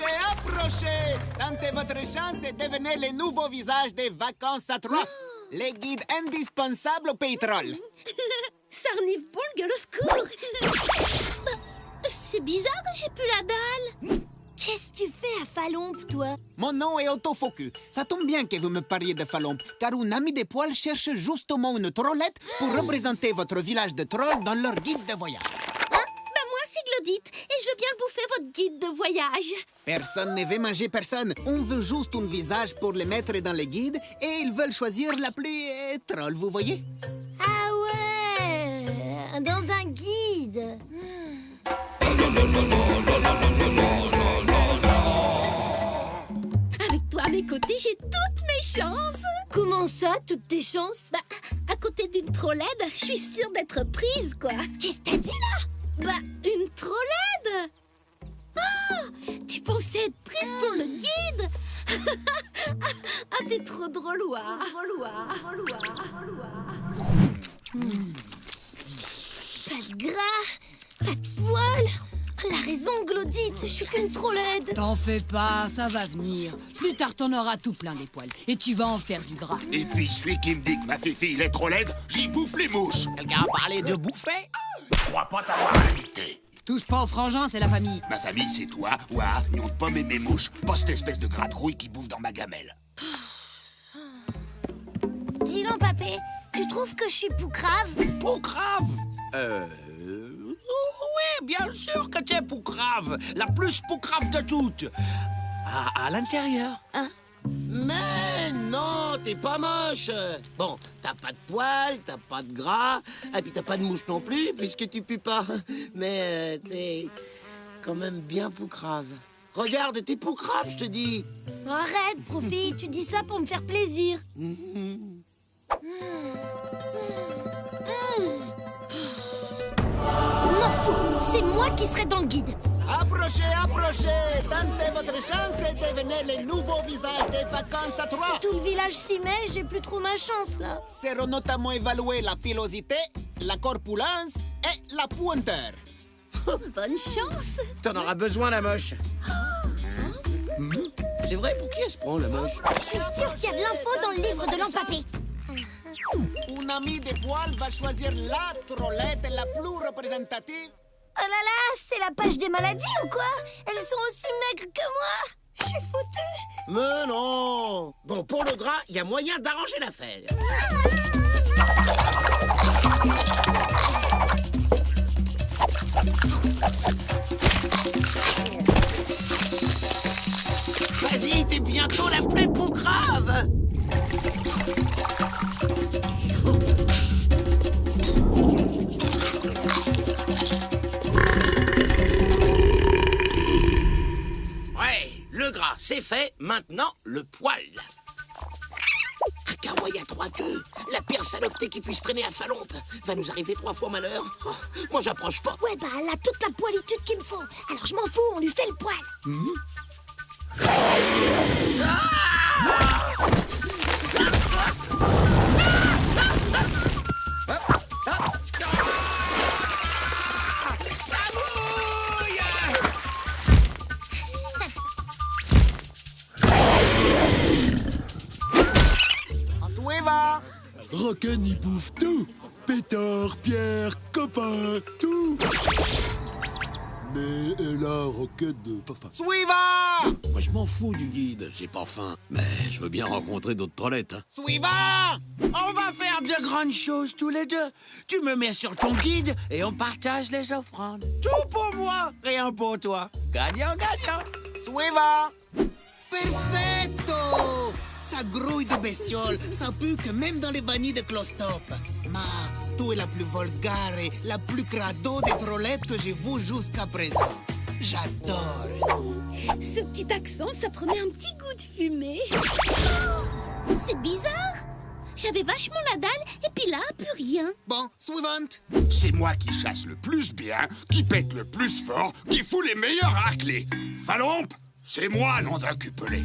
approchez! Tentez votre chance et devenez les nouveaux visages des vacances à trois. Les guides indispensables au Pays Troll. Sarniv Bolgue, au secours! C'est bizarre que j'ai plus la dalle. Qu'est-ce que tu fais à Falompe, toi? Mon nom est Autofocus. Ça tombe bien que vous me parliez de Falompe, car une amie des poils cherche justement une trollette pour représenter votre village de trolls dans leur guide de voyage. Moi, c'est Glodite, et je veux bien le bouffer, votre guide de voyage. Personne ne veut manger personne. On veut juste un visage pour les mettre dans les guides, et ils veulent choisir la plus troll, vous voyez? Ah ouais! Dans un guide. Avec toi à mes côtés, j'ai toutes mes chances. Comment ça, toutes tes chances? À côté d'une trollède, je suis sûre d'être prise, quoi. Qu'est-ce que t'as dit là? Une trollède. Oh, tu pensais être prise pour le guide? T'es trop drôle, Pas de gras, pas de poils. Elle a raison, Glodite, je suis qu'une trollède. T'en fais pas, ça va venir. Plus tard, t'en auras tout plein des poils. Et tu vas en faire du gras. Et puis celui qui me dit que ma fifi il est trop laide, j'y bouffe les mouches. Quelqu'un a parlé de bouffer? Je crois pas t'avoir invité. Touche pas aux frangins, c'est la famille. Ma famille, c'est toi, ouah, nion de pommes et mes mouches, pas cette espèce de gratrouille qui bouffe dans ma gamelle. Dis-le, papé, tu trouves que je suis poucrave? Poucrave? Oui, bien sûr que tu es poucrave. La plus poucrave de toutes. À l'intérieur. Hein? Mais non, t'es pas moche. Bon, t'as pas de poils, t'as pas de gras, et puis t'as pas de mouche non plus, puisque tu pues pas. Mais t'es quand même bien poucrave. Regarde, t'es poucrave, je te dis. Arrête, Profi, tu dis ça pour me faire plaisir. M'en fous, c'est moi qui serai dans le guide. Approchez, tentez votre chance et devenez les nouveaux visages des vacances à trois. Si tout le village s'y met, j'ai plus trop ma chance, là. Seront notamment évalués la pilosité, la corpulence et la pointeur. Bonne chance. T'en auras besoin, la moche. C'est vrai, pour qui elle se prend, la moche? Je suis sûre qu'il y a de l'info dans le livre de l'empapé. Une amie des poils va choisir la trollette la plus représentative. Oh là là, c'est la page des maladies ou quoi? Elles sont aussi maigres que moi. Je suis foutue. Mais non. Bon, pour le gras, il y a moyen d'arranger l'affaire. Vas-y, t'es bientôt la plus poucrave. Ouais, le gras, c'est fait. Maintenant, le poil. Un kawaii à trois queues, la pire salopeté qui puisse traîner à Falompe. Va nous arriver 3 fois malheur. Oh, moi, j'approche pas. Ouais, elle a toute la poilitude qu'il me faut. Alors je m'en fous, on lui fait le poil. Ça mouille! Suivant. Rocken, il bouffe tout. Pétard, Pierre, copain, tout. Mais là, Rocken, pas faim. Suivant. Moi, je m'en fous du guide. J'ai pas faim. Mais je veux bien rencontrer d'autres trollettes. Hein. Suivant. On va faire de grandes choses tous les deux. Tu me mets sur ton guide et on partage les offrandes. Tout pour moi, rien pour toi. Gagnant, gagnant. Suivant. Perfetto. Ça grouille de bestioles, ça pue que même dans les bannis de Clostop. Ma, tu es la plus vulgaire et la plus crado des trollettes que j'ai vues jusqu'à présent. J'adore. Ce petit accent, ça promet un petit goût de fumée. Oh, c'est bizarre. J'avais vachement la dalle et puis là, plus rien. Bon, suivante. C'est moi qui chasse le plus bien, qui pète le plus fort, qui fout les meilleurs raclés. Falompe, c'est moi, nom d'un cupelé.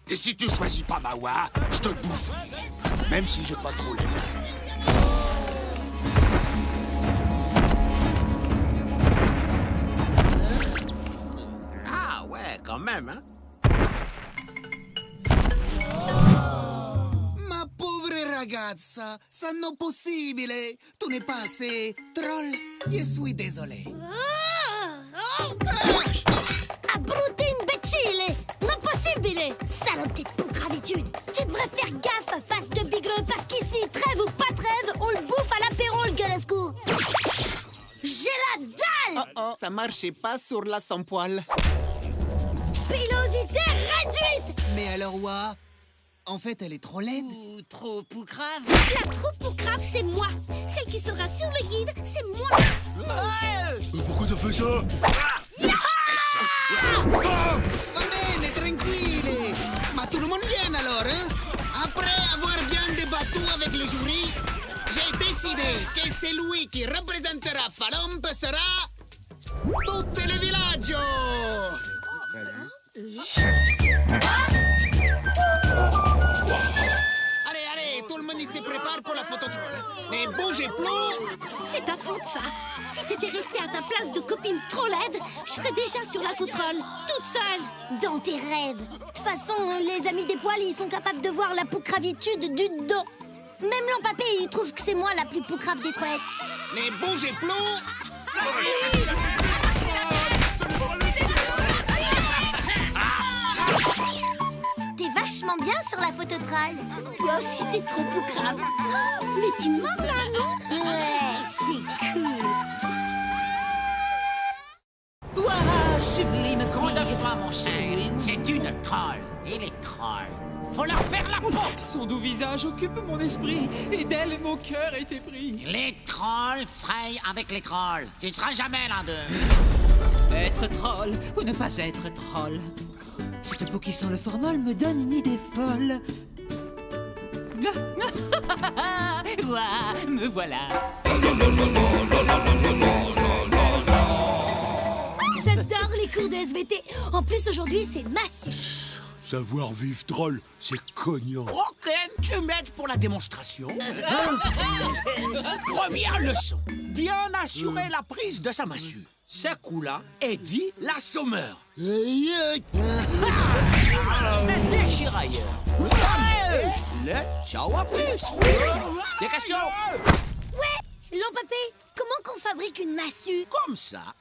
Et si tu choisis pas Mawa, je te bouffe. Même si j'ai pas trop les mains. quand même, hein? Ma pauvre ragazza, ça non possible. Tu n'es pas assez troll. Je suis désolé. Abruti imbecille! Non possible! Salopeté de poucravitude! Tu devrais faire gaffe à face de bigleux parce qu'ici, trêve ou pas trêve, on le bouffe à l'apéro, le gueule à secours! J'ai la dalle! Oh, ça marchait pas sur la sans poil. Pilosité réduite! Mais alors, ouah, en fait, elle est trop laide. Ou trop poucrave. La troupe poucrave, c'est moi. Celle qui sera sur le guide, c'est moi. Pourquoi t'as fait ça? Va bene, tranquille. Ma tout le monde vient alors, hein? Après avoir bien débattu avec le jury, j'ai décidé que celui qui représentera Falomp sera tout le village. Allez, tout le monde se prépare pour la photo troll. Ne bougez plus. C'est ta faute, ça. Si t'étais restée à ta place de copine trop laide, je serais déjà sur la foutrolle, toute seule. Dans tes rêves! De toute façon, les amis des poils, ils sont capables de voir la poucravitude du dedans. Même l'empapé, il trouve que c'est moi la plus poucrave des toilettes. Ne bougez plus. T'es vachement bien sur la photo troll. Toi aussi, t'es trop poucrave. Mais tu mens là, non? Ouais, c'est cool. Ouah, sublime Coup de fille. froid, mon cher. C'est une troll. Et les trolls, faut leur faire la peau. Son doux visage occupe mon esprit, et d'elle mon cœur est épris. Les trolls frayent avec les trolls. Tu ne seras jamais l'un d'eux. Être troll ou ne pas être troll. Cette peau qui sent le formol me donne une idée folle. Ouah, me voilà. J'adore les cours de SVT. En plus, aujourd'hui, c'est massue. Savoir vivre troll, c'est cognant. Ok, tu m'aides pour la démonstration. Première leçon. Bien assurer la prise de sa massue. Ce coup-là, Eddie l'assommeur. Le déchirailleur. Le ciao à plus. Des questions? Ouais, l'empapé, comment qu'on fabrique une massue? Comme ça.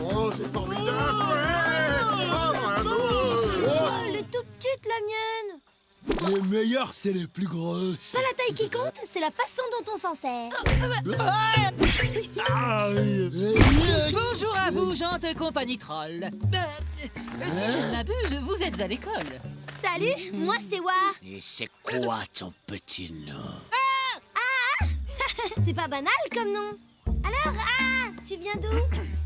Oh, c'est formidable! Oh, le tout petit, la mienne. Les meilleurs, c'est les plus grosses. Pas la taille qui compte, c'est la façon dont on s'en sert. Bonjour à vous, gente compagnie troll. Si je ne m'abuse, vous êtes à l'école. Salut, moi c'est Wa. Et c'est quoi ton petit nom? C'est pas banal comme nom. Alors, tu viens d'où?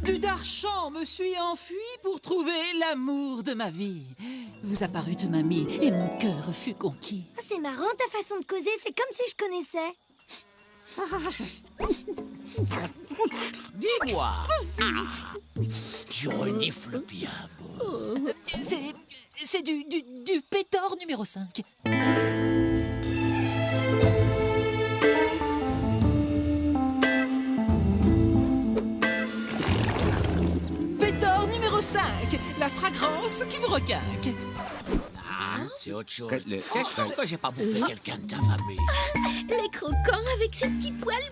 Du Darchamp me suis enfui pour trouver l'amour de ma vie. Vous apparûtes, mamie, et mon cœur fut conquis. Ah, c'est marrant ta façon de causer, c'est comme si je connaissais. Dis-moi. Tu renifles bien beau. C'est du pétor numéro 5. Pétor numéro 5, la fragrance qui vous requinque. C'est autre chose. C'est sûr que j'ai pas bouffé quelqu'un de ta famille. Les croquants avec ses petits poils.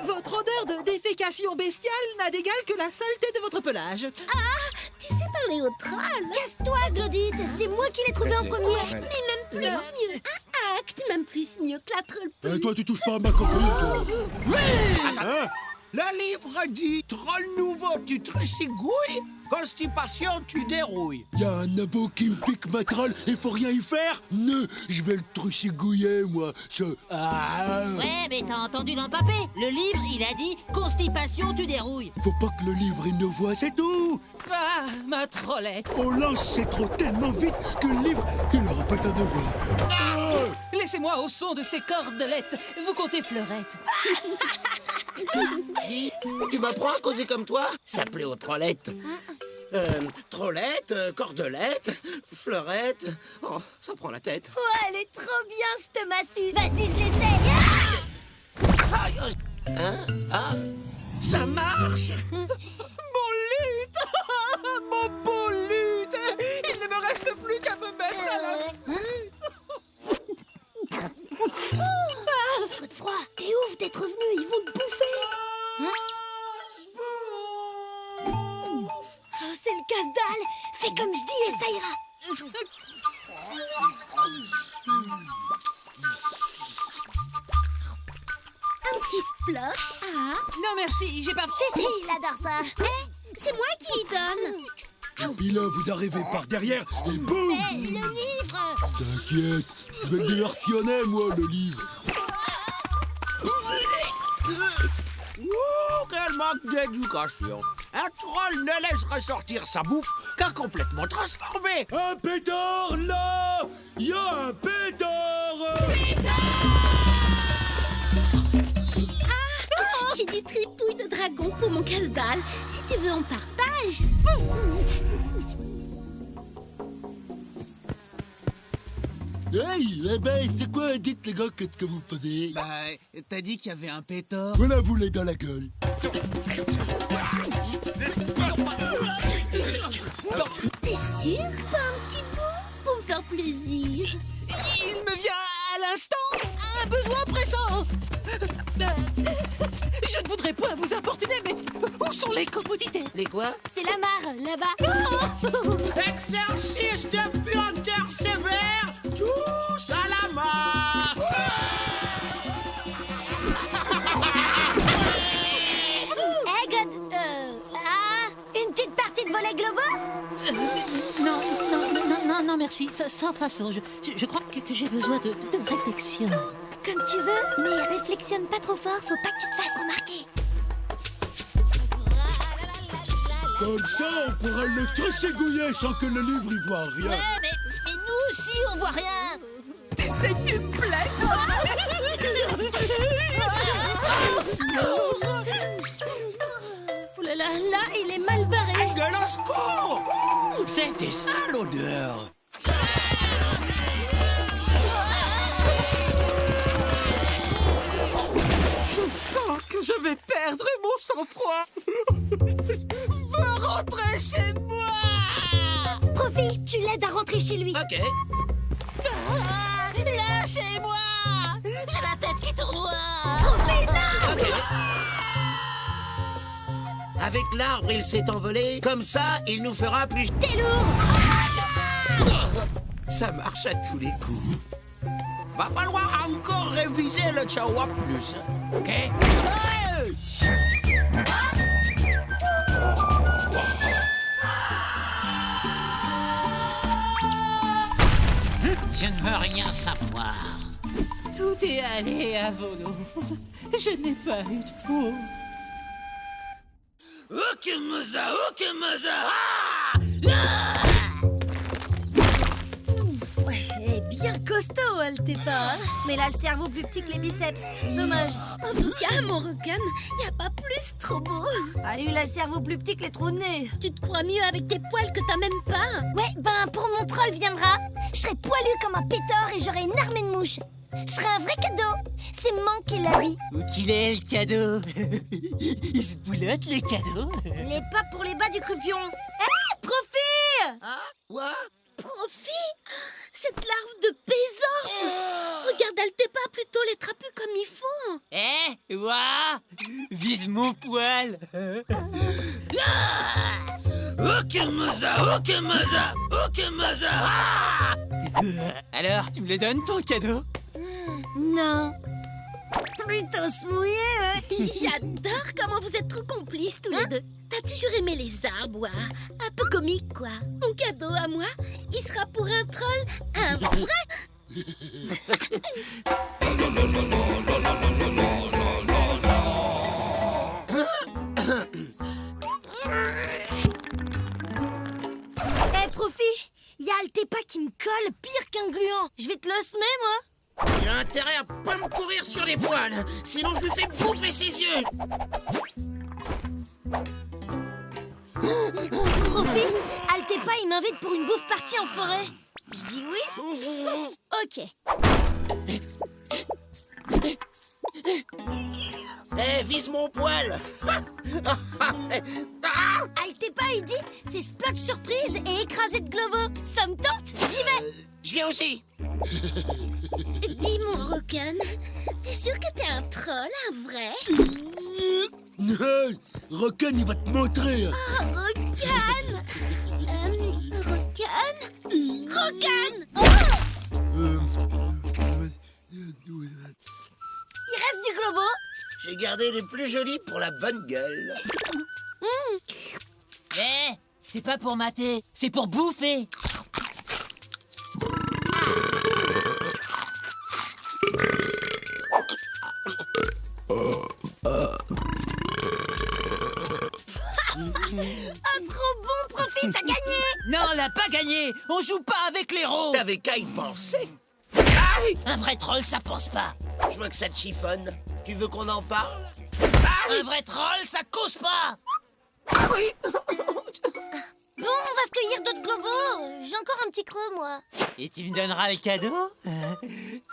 Votre odeur de défécation bestiale n'a d'égal que la saleté de votre pelage. Tu sais parler au troll. Casse-toi, Glodite, c'est moi qui l'ai trouvé en premier. Mais même plus mieux. Tu m'aimes plus mieux que la troll. Toi, tu touches pas à ma copine, toi. Attends. Le livre dit troll nouveau, tu trussigouilles, constipation, tu dérouilles. Y a un abo qui me pique ma troll et faut rien y faire? Ne, je vais le trucigouiller, moi. Ouais, mais t'as entendu l'empapé? Le livre, il a dit constipation, tu dérouilles. Faut pas que le livre il ne voit, c'est tout. Ah, ma trollette. On lance ses trous tellement vite que le livre, il aura pas le temps de voir. Laissez-moi au son de ces cordelettes vous compter Fleurette. Dis, tu m'apprends à causer comme toi? S'appeler aux trollettes. Trollette, cordelette, fleurette. Oh, ça prend la tête. Oh, elle est trop bien, cette massue. Vas-y, je l'essaye. Hein? Ah, ça marche. Mon luth. Mon beau luth. Il ne me reste plus qu'à me mettre à la Trop de froid. T'es ouf d'être venu, ils vont te bouffer. Oh, c'est le casse-dalle. Fais comme je dis et ça ira. Un petit splosh, ah. Non merci, j'ai pas... Si, il adore ça. C'est moi qui y donne. Et puis là, vous arrivez par derrière et boum! Le livre. T'inquiète, je vais le diversionner, moi, le livre. Ouh, quel manque d'éducation. Un troll ne laisse ressortir sa bouffe qu'à complètement transformé. Un pétard, là! Il y a un pétard! J'ai du tripouille de dragon pour mon casse-dalle. Si tu veux, on partage. Hey, les bêtes, c'est quoi? Dites les gars, qu'est-ce que vous faisiez? Bah, t'as dit qu'il y avait un pétard. Voilà, vous les dans la gueule. T'es sûr? Pas un petit bout? Pour me faire plaisir. Il me vient à l'instant un besoin pressant. Je ne voudrais point vous importuner, mais où sont les commodités? Les quoi? C'est la mare, là-bas. Exercice de puanteur sévère, tous à la mare. Eh, God, une petite partie de volet globaux? Non, merci, sans façon. Je crois que j'ai besoin de réflexion. Comme tu veux, mais réflexionne pas trop fort, faut pas que tu te fasses remarquer. Comme ça, on pourra le trességouiller sans que le livre y voit rien. Ouais, mais nous aussi, on voit rien. T'essayes de me plaire. Oh là là, là, il est mal barré. Gueule au secours! C'était ça l'odeur. Je sens que je vais perdre mon sang-froid. Veux rentrer chez moi. Profi, tu l'aides à rentrer chez lui. Ok. Lâchez-moi. J'ai la tête qui tournoie. Profi, non! Ok. Avec l'arbre, il s'est envolé. Comme ça, il nous fera plus... T'es lourd! Ça marche à tous les coups. Va falloir encore réviser le Chawa plus, ok? Je ne veux rien savoir. Tout est allé à volo. Je n'ai pas eu de peau. Ouais, elle est bien costaud, elle t'est pas, hein? Mais elle a le cerveau plus petit que les biceps. Dommage. En tout cas, mon requin, y a pas plus trop beau. Ah, lui, il a le cerveau plus petit que les trous de nez. Tu te crois mieux avec tes poils que t'as même pas. Ouais, ben, pour mon troll viendra, je serai poilu comme un pétard et j'aurai une armée de mouches. Je serai un vrai cadeau. C'est Maman qui l'a dit. Où qu'il est, le cadeau? Il se boulotte, le cadeau? Les pas pour les bas du croupion. Hé, Profi! Ah, quoi? Profi, cette larve de pésorfle. Regarde, elle t'est pas plutôt les trapus comme il faut. Eh, ouah! Vise mon poil! Alors, tu me le donnes, ton cadeau? Non. Plutôt se mouiller, hein? J'adore comment vous êtes trop complices tous les deux. T'as toujours aimé les arbres, ouais. Un peu comique, quoi. Mon cadeau à moi, il sera pour un troll, un vrai. Eh, Profi, il y a le thé Altepa qui me colle pire qu'un gluant. Je vais te le semer, moi. Il a intérêt à pas me courir sur les poils, sinon je lui fais bouffer ses yeux. Profi, Altepa, il m'invite pour une bouffe partie en forêt. Je dis oui. Ok. Vise mon poil. Altepa, il dit, c'est Splotch surprise et écrasé de globo. Ça me tente, j'y vais. Je viens aussi. Dis, mon Rokan, t'es sûr que t'es un troll, un vrai? Hey, Rokan, il va te montrer. Oh, Rokan! Rokan? Rokan! Il reste du globo. J'ai gardé les plus jolis pour la bonne gueule. C'est pas pour mater, c'est pour bouffer. Trop bon, Profi, t'as gagné. Non, on l'a pas gagné. On joue pas avec l'héros. T'avais qu'à y penser. Un vrai troll, ça pense pas. Je vois que ça te chiffonne. Tu veux qu'on en parle? Un vrai troll, ça cause pas. Ah oui. Bon, on va se cueillir d'autres globos. J'ai encore un petit creux, moi. Et tu me donneras le cadeau?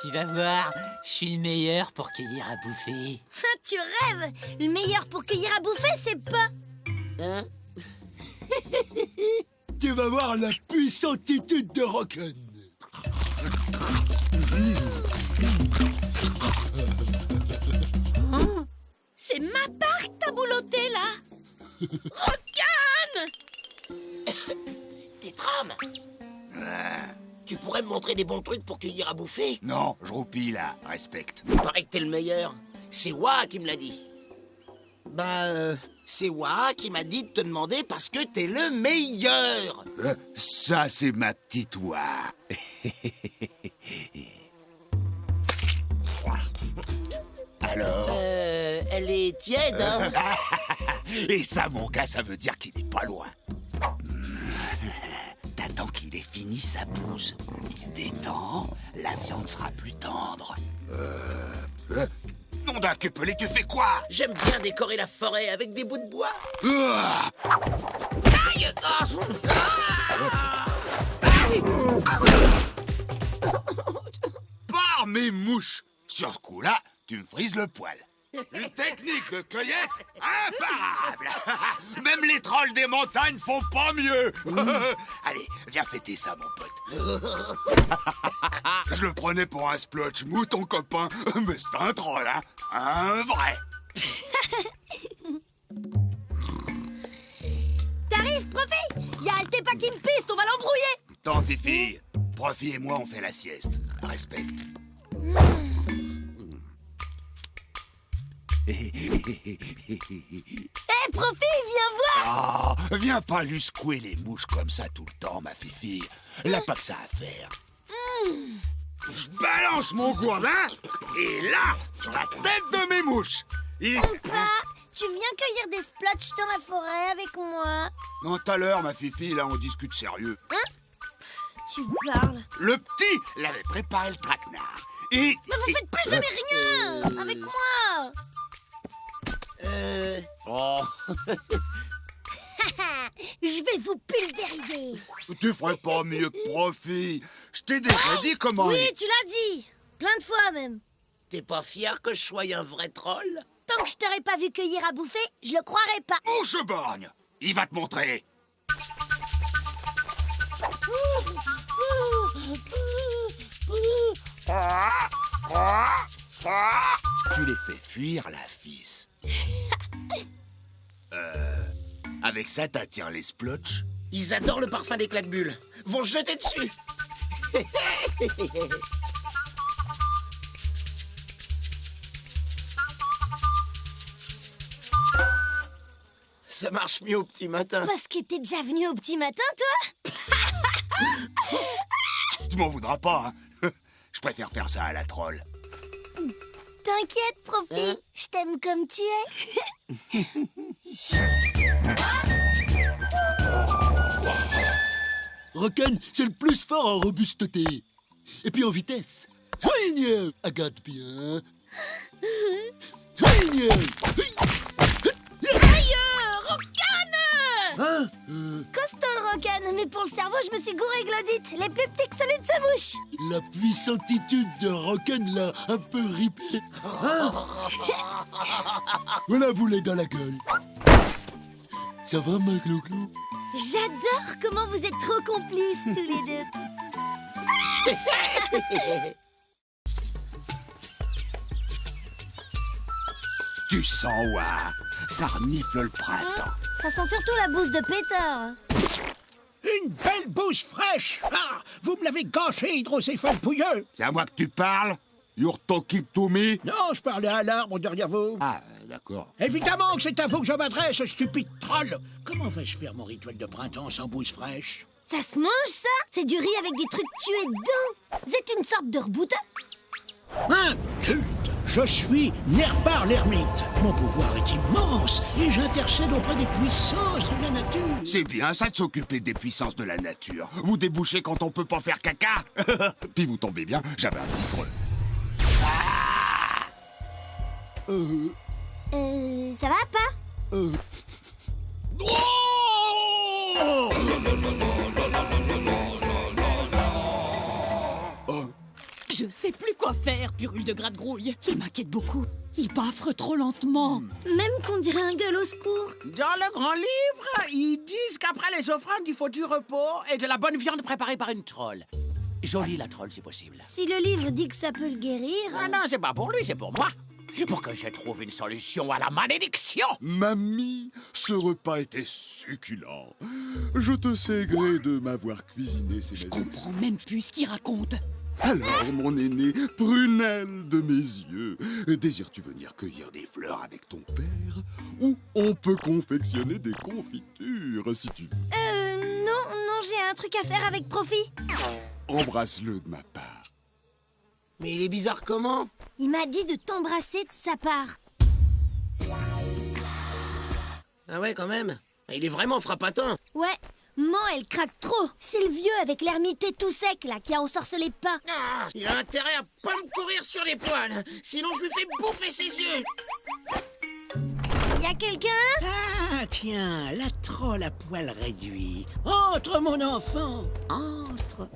Tu vas voir, je suis le meilleur pour cueillir à bouffer. Tu rêves. Le meilleur pour cueillir à bouffer, c'est pas... Hein? Tu vas voir la puissantitude de Rokan. C'est ma part que t'as bouloté, là. Rokan! Tes trames. Tu pourrais me montrer des bons trucs pour cueillir à bouffer? Non, je roupille là, respecte. Il paraît que t'es le meilleur. C'est Wa qui me l'a dit. C'est Wa qui m'a dit de te demander parce que t'es le meilleur. Ça, c'est ma petite oie. Alors Elle est tiède, hein? Et ça, mon gars, ça veut dire qu'il est pas loin. T'attends qu'il ait fini sa bouse. Il se détend, la viande sera plus tendre. Nom d'un cupelé, tu fais quoi? J'aime bien décorer la forêt avec des bouts de bois. Ah Aïe! Par mes mouches! Sur ce coup-là, tu me frises le poil. Une technique de cueillette imparable. Même les trolls des montagnes font pas mieux. Allez, viens fêter ça, mon pote. Je le prenais pour un splotch mou, ton copain. Mais c'est un troll, hein? Un vrai. T'arrives, Profi? Y'a Altepa qui me piste, on va l'embrouiller. Tant, Fifi. Profi et moi, on fait la sieste. Respecte. Profi, viens voir. Oh, viens pas lui secouer les mouches comme ça tout le temps, ma Fifi. Elle a pas que ça à faire. Je balance mon gourdin, et là, je la tête de mes mouches. Papa, tu viens cueillir des splotches dans la forêt avec moi? Non, tout à l'heure, ma Fifi, là, on discute sérieux. Tu parles. Le petit l'avait préparé le traquenard. Et... Mais vous faites plus jamais rien avec moi. Oh. Je vais vous pulvériser. Tu ferais pas mieux que Profi. Je t'ai déjà dit comment... Oui, tu l'as dit. Plein de fois même. T'es pas fier que je sois un vrai troll? Tant que je t'aurais pas vu cueillir à bouffer, je le croirais pas. Mouche borgne, il va te montrer. Tu les fais fuir, la fils. Avec ça, t'attires les splotches? Ils adorent le parfum des claquebules. Vont se jeter dessus. Ça marche mieux au petit matin. Parce que t'es déjà venu au petit matin, toi? Tu m'en voudras pas, hein? Je préfère faire ça à la troll. T'inquiète, Profi. Je t'aime comme tu es. Rocken, c'est le plus fort en robusteté. Et puis en vitesse. Higne, agate bien. Higne. Aïe, Rocan! Hein Costaud le Rocan, mais pour le cerveau, je me suis gouré Glodite, les plus petits que celui de sa bouche. La puissantitude de Rocken l'a un peu ripé. Hein Voilà, vous l'avez dans la gueule. Ça va, ma Glouglou? J'adore comment vous êtes trop complices, tous les deux. Tu sens, ouah, ça renifle le printemps. Ça sent surtout la bouse de Peter. Une belle bouse fraîche. Ah, vous me l'avez gâché, hydrocéphale pouilleux. C'est à moi que tu parles? You're talking to me? Non, je parlais à l'arbre derrière vous. Ah, d'accord. Évidemment que c'est à vous que je m'adresse, stupide troll. Comment vais-je faire mon rituel de printemps sans bouse fraîche? Ça se mange, ça? C'est du riz avec des trucs tués dedans. C'est une sorte de reboutin. Un culte. Je suis Nerbar l'ermite. Mon pouvoir est immense et j'intercède auprès des puissances de la nature. C'est bien ça de s'occuper des puissances de la nature. Vous débouchez quand on peut pas faire caca. Puis vous tombez bien, j'avais un petit creux. Ça va pas? Je sais plus quoi faire, Purule de Gratte-Grouille. Il m'inquiète beaucoup. Il baffre trop lentement. Même qu'on dirait un gueule au secours. Dans le grand livre, ils disent qu'après les offrandes, il faut du repos et de la bonne viande préparée par une troll. Jolie la troll, si possible. Si le livre dit que ça peut le guérir... Ah non, c'est pas pour lui, c'est pour moi. Pour que je trouve une solution à la malédiction. Mamie, ce repas était succulent. Je te sais gré de m'avoir cuisiné ces Je maisons. comprends même plus ce qu'il raconte. Alors, mon aîné, prunelle de mes yeux, désires-tu venir cueillir des fleurs avec ton père? Ou on peut confectionner des confitures, si tu veux. Non, j'ai un truc à faire avec profit. Embrasse-le de ma part. Mais il est bizarre comment? Il m'a dit de t'embrasser de sa part. Ah ouais, quand même. Il est vraiment frappatin. Ouais, maman, elle craque trop. C'est le vieux avec l'ermité tout sec, là, qui a ensorcelé pas. Ah, il a intérêt à pas me courir sur les poils. Sinon, je lui fais bouffer ses yeux. Y a quelqu'un? Ah, tiens, la troll à poil réduit. Entre, mon enfant, entre.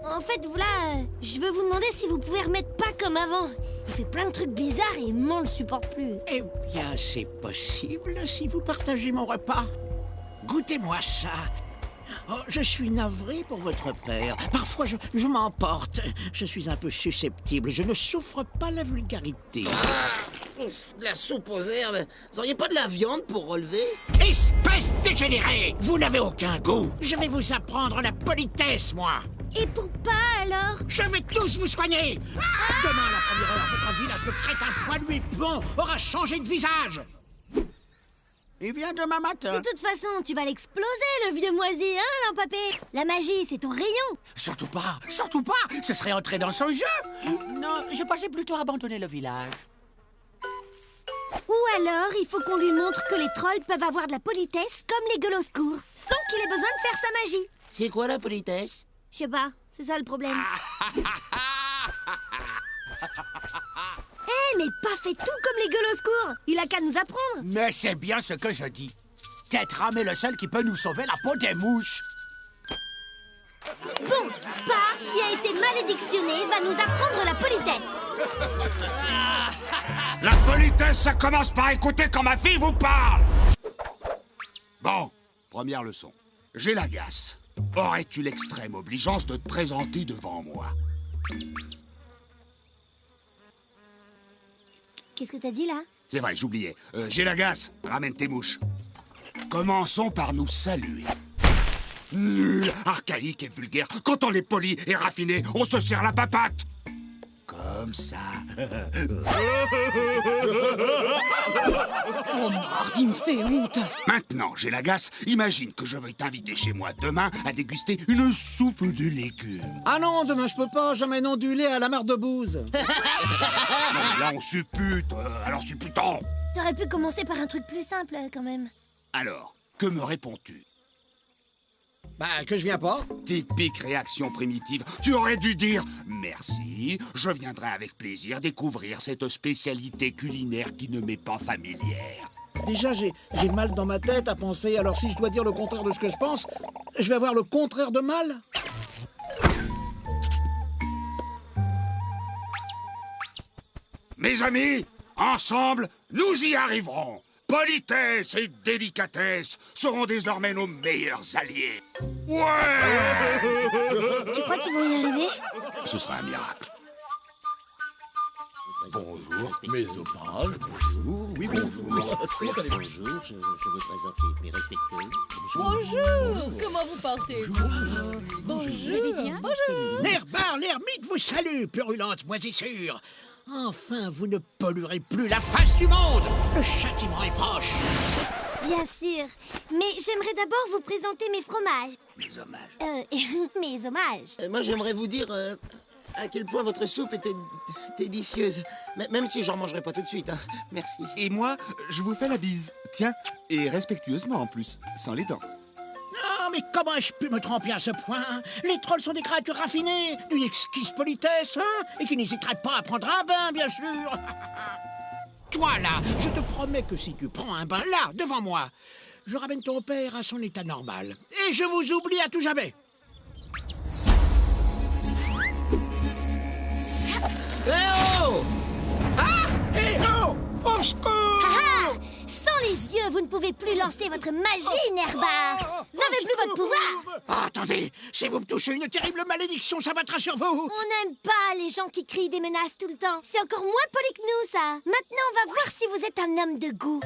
En fait, voilà, je veux vous demander si vous pouvez remettre pas comme avant. Il fait plein de trucs bizarres et maman le supporte plus. Eh bien, c'est possible si vous partagez mon repas. Goûtez-moi ça. Oh, je suis navré pour votre père. Parfois, je m'emporte. Je suis un peu susceptible. Je ne souffre pas la vulgarité. Ouf, de la soupe aux herbes. Vous auriez pas de la viande pour relever? Espèce dégénérée! Vous n'avez aucun goût. Je vais vous apprendre la politesse, moi. Et pour pas, alors? Je vais tous vous soigner. Demain, à la première heure, votre village de crétins poilus et blonds aura changé de visage. Il vient demain matin. De toute façon, tu vas l'exploser, le vieux moisi, hein, Lampapé? La magie, c'est ton rayon. Surtout pas, ce serait entrer dans son jeu. Non, je pensais plutôt abandonner le village. Ou alors, il faut qu'on lui montre que les trolls peuvent avoir de la politesse comme les gueules au secours, sans qu'il ait besoin de faire sa magie. C'est quoi la politesse? Je sais pas, c'est ça le problème. Mais pas fait tout comme les gueules au secours. Il a qu'à nous apprendre. Mais c'est bien ce que je dis. Tétram est le seul qui peut nous sauver la peau des mouches. Bon, Pa, qui a été malédictionné, va nous apprendre la politesse. La politesse, ça commence par écouter quand ma fille vous parle. Bon, première leçon. J'ai la gasse. Aurais-tu l'extrême obligeance de te présenter devant moi? Qu'est-ce que t'as dit, là? C'est vrai, j'oubliais. J'ai la gasse. Ramène tes mouches. Commençons par nous saluer. Nul, archaïque et vulgaire. Quand on est poli et raffiné, on se serre la papate. Comme ça. Oh, merde, il me fait honte. Maintenant, j'ai la gasse. Imagine que je veuille t'inviter chez moi demain à déguster une soupe de légumes. Ah non, demain je peux pas, j'emmène ondulé à la mare de bouse. Non, mais là, on suppute. Alors supputons. T'aurais pu commencer par un truc plus simple, quand même. Alors, que me réponds-tu? Bah, que je viens pas. Typique réaction primitive. Tu aurais dû dire « Merci, je viendrai avec plaisir découvrir cette spécialité culinaire qui ne m'est pas familière. » Déjà, j'ai mal dans ma tête à penser, alors si je dois dire le contraire de ce que je pense, je vais avoir le contraire de mal. Mes amis, ensemble, nous y arriverons. Politesse et délicatesse seront désormais nos meilleurs alliés. Ouais! Tu crois qu'ils vont y arriver? Ce sera un miracle. Bonjour, mes hommages, bonjour, oui bonjour. Bonjour, je vous présente les plus respectueux. Bonjour. Comment vous portez? Bonjour. Bonjour. L'herbar, l'ermite vous salue, purulente moisissure. Enfin, vous ne polluerez plus la face du monde. Le châtiment est proche. Bien sûr. Mais j'aimerais d'abord vous présenter mes fromages. Mes hommages. Mes hommages. Moi, j'aimerais vous dire à quel point votre soupe était délicieuse. Même si j'en mangerai pas tout de suite, hein. Merci. Et moi, je vous fais la bise. Tiens, et respectueusement en plus, sans les dents. Ah, mais comment ai-je pu me tromper à ce point? Les trolls sont des créatures raffinées, d'une exquise politesse, hein, et qui n'hésiteraient pas à prendre un bain, bien sûr. Toi, là, je te promets que si tu prends un bain là, devant moi, je ramène ton père à son état normal. Et je vous oublie à tout jamais. Eh oh! Hé oh! Au secours! Ah! Sans les yeux, vous ne pouvez plus lancer votre magie, Nerbar. Vous n'avez plus votre pouvoir. Ah, attendez, si vous me touchez, une terrible malédiction s'abattra sur vous. On n'aime pas les gens qui crient des menaces tout le temps. C'est encore moins poli que nous, ça. Maintenant, on va voir si vous êtes un homme de goût.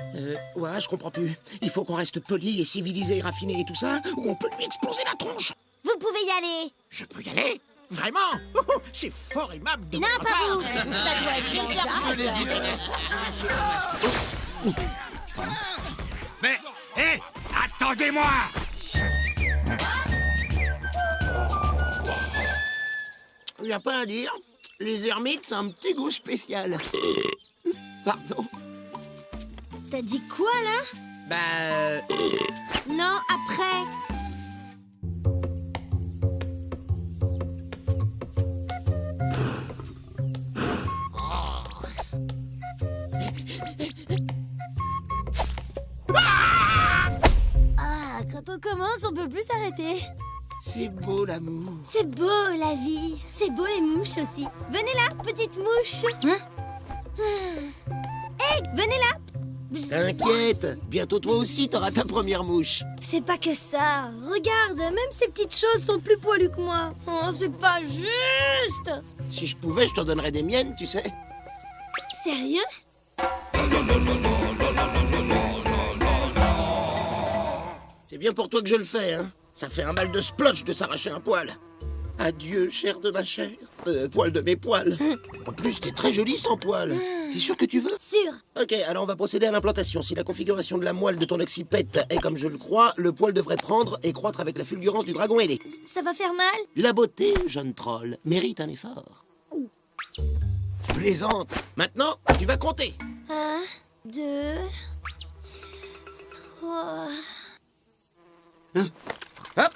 Ouais, je comprends plus. Il faut qu'on reste poli et civilisé et raffiné et tout ça, ou on peut lui exploser la tronche. Vous pouvez y aller. Je peux y aller? Vraiment? C'est fort aimable de Non, votre pas part. vous. Ça doit être Mais, hé, attendez-moi! Il n'y a pas à dire. Les ermites, c'est un petit goût spécial. Pardon. T'as dit quoi, là? Bah... Non, après. Ah, quand on commence, on peut plus s'arrêter. C'est beau, l'amour. C'est beau, la vie. C'est beau, les mouches aussi. Venez là, petite mouche. Hé, venez là. T'inquiète, bientôt toi aussi t'auras ta première mouche. C'est pas que ça. Regarde, même ces petites choses sont plus poilues que moi. Oh, c'est pas juste. Si je pouvais, je t'en donnerais des miennes, tu sais. Sérieux? C'est bien pour toi que je le fais, hein. Ça fait un mal de splotch de s'arracher un poil. Adieu, chair de ma chair, poil de mes poils. En plus, t'es très jolie sans poil. T'es sûr que tu veux? Sûr. Ok, alors on va procéder à l'implantation. Si la configuration de la moelle de ton occipète est comme je le crois, le poil devrait prendre et croître avec la fulgurance du dragon ailé. Ça va faire mal? La beauté, jeune troll, mérite un effort. Je plaisante. Maintenant, tu vas compter. 1, 2, 3... Hop.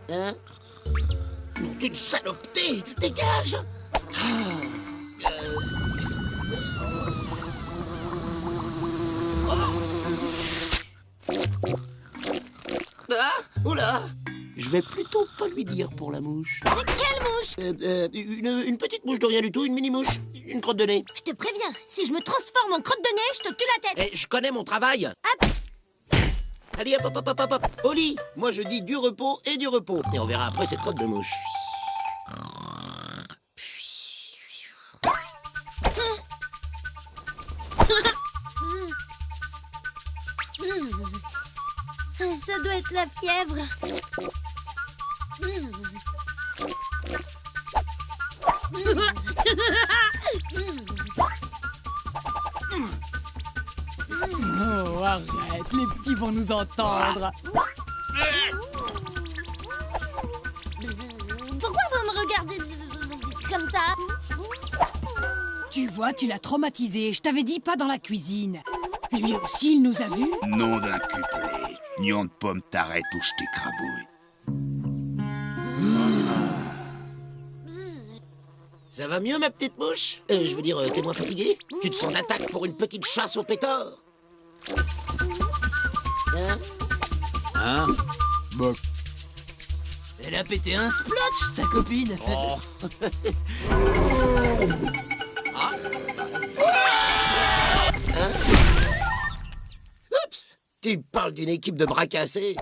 Hein? Non, t'es une salopeté. Dégage. Ah, oula. Je vais plutôt pas lui dire pour la mouche. Quelle mouche? Une petite mouche de rien du tout, une mini-mouche. Une crotte de nez. Je te préviens, si je me transforme en crotte de nez, je te tue la tête. Eh, je connais mon travail. Hop. Allez, hop, hop, hop, hop, hop. Au lit. Moi, je dis du repos et du repos. Et on verra après cette crotte de mouche. Ça doit être la fièvre. Oh, arrête, les petits vont nous entendre. Pourquoi vous me regardez comme ça? Tu vois, tu l'as traumatisé. Je t'avais dit pas dans la cuisine. Lui aussi, il nous a vus. Nom d'un cuplé. Nion de pomme t'arrête ou je t'écrabouille. Ça va mieux, ma petite mouche? Je veux dire, t'es moins fatigué? Tu te sens d'attaque pour une petite chasse au pétard? Hein? Bah, Elle a pété un splotch, ta copine. Oh. Hein? Oups! Tu parles d'une équipe de bras cassés?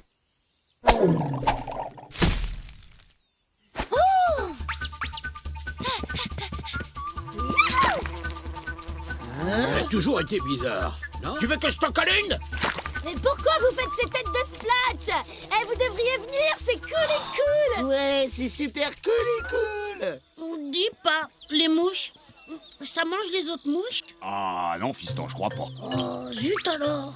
Elle a toujours été bizarre, non? Tu veux que je t'en colle une? Mais pourquoi vous faites ces têtes de Splatch? Eh, vous devriez venir, c'est cool et cool. Ouais, c'est super cool et cool! On dit pas. Les mouches, ça mange les autres mouches? Ah non, fiston, je crois pas. Oh, zut alors.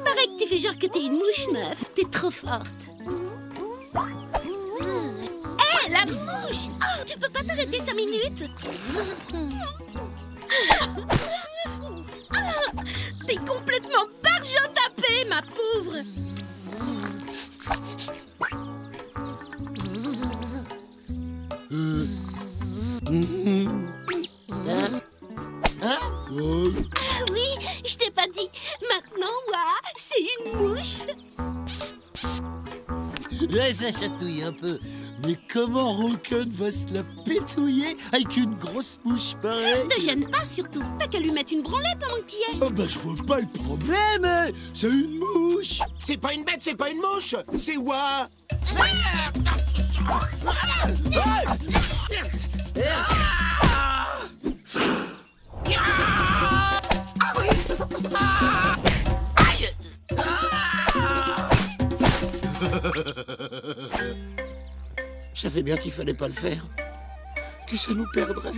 Pareil que tu fais genre que t'es une mouche meuf. T'es trop forte. Hé, la mouche! Oh, tu peux pas t'arrêter 5 minutes? Ah, t'es complètement barjotapée, ma pauvre! Ah oui, je t'ai pas dit. Maintenant, moi, c'est une mouche. Ouais, ça chatouille un peu. Mais comment Roken va se la pétouiller avec une grosse mouche pareille? Te gêne pas, surtout. T'as qu'à lui mettre une branlette pendant que t'y es. Oh bah je vois pas le problème. C'est une mouche. C'est pas une bête, c'est pas une mouche! C'est Wa! Je savais bien qu'il fallait pas le faire. Que ça nous perdrait.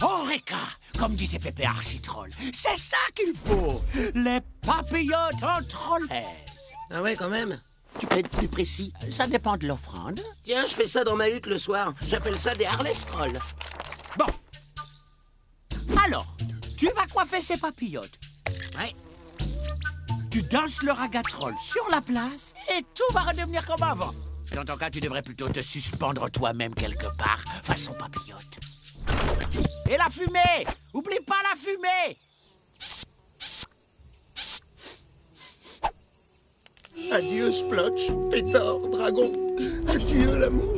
Eureka! Comme disait Pépé Architroll, c'est ça qu'il faut! Les papillotes en trollaises! Ah ouais, quand même. Tu peux être plus précis. Ça dépend de l'offrande. Tiens, je fais ça dans ma hutte le soir. J'appelle ça des harlestrolls. Bon. Alors, tu vas coiffer ces papillotes. Ouais. Tu danses le ragatroll sur la place et tout va redevenir comme avant. Dans ton cas, tu devrais plutôt te suspendre toi-même quelque part, façon papillote. Et la fumée! Oublie pas la fumée! Adieu, Splotch, pétard, dragon. Adieu, l'amour.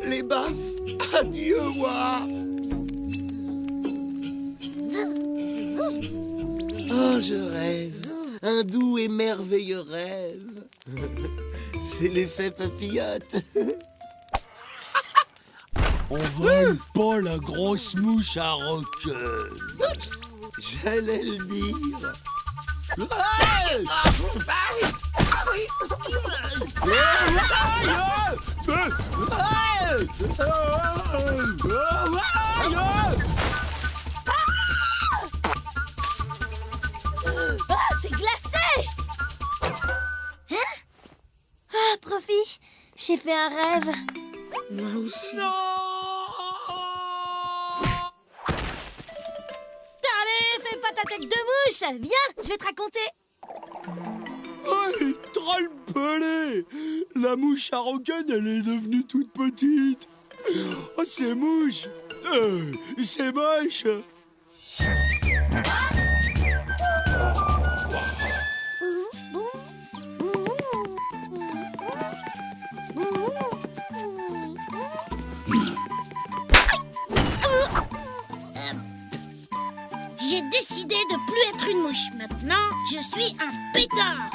Les baffes. Adieu, Wa. Oh, je rêve. Un doux et merveilleux rêve. C'est l'effet papillote. On vole pas la grosse mouche à Roken. Oups, j'allais le dire. Ah, c'est glacé! Hein? Ah, Profi, j'ai fait un rêve. Moi aussi. Allez, fais pas ta tête de mouche. Viens, je vais te raconter. Oh, les trolls pelés! La mouche à Roken, elle est devenue toute petite. Oh, c'est mouche! C'est moche! J'ai décidé de plus être une mouche. Maintenant, je suis un pétard.